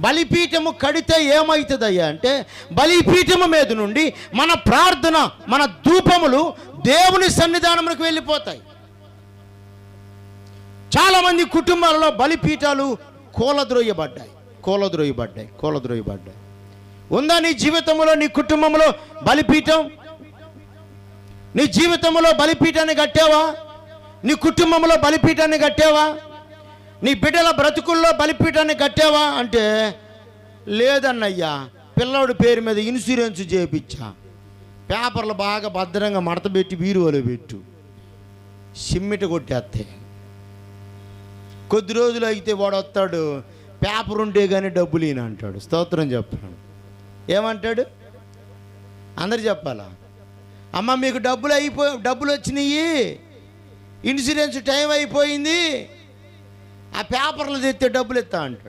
బలిపీఠము కడితే ఏమవుతుందయ్యా అంటే, బలిపీఠము మీద నుండి మన ప్రార్థన, మన ధూపములు దేవుని సన్నిధానములకు వెళ్ళిపోతాయి. చాలామంది కుటుంబాలలో బలిపీఠాలు కూలద్రోయబడ్డాయి. ఉందా నీ జీవితంలో, నీ కుటుంబంలో బలిపీఠం? నీ జీవితంలో బలిపీఠాన్ని కట్టావా? నీ కుటుంబంలో బలిపీఠాన్ని కట్టావా? నీ బిడ్డల బ్రతుకుల్లో బలిపీఠాన్ని కట్టావా అంటే, లేదన్నయ్యా, పిల్లవాడి పేరు మీద ఇన్సూరెన్స్ చేయించా, పేపర్లు బాగా భద్రంగా మడతపెట్టి బీరువాలో పెట్టు, సిమ్మిట కొట్టేస్తే కొద్ది రోజులు అయితే వాడు వస్తాడు, పేపర్ ఉంటే కానీ డబ్బులు ఈయన అంటాడు. స్తోత్రం చెప్పాను. ఏమంటాడు? అందరు చెప్పాలా? అమ్మ మీకు డబ్బులు వచ్చినాయి, ఇన్సూరెన్స్ టైం అయిపోయింది, ఆ పేపర్లు తెస్తే డబ్బులు ఇస్తా అంటాడు.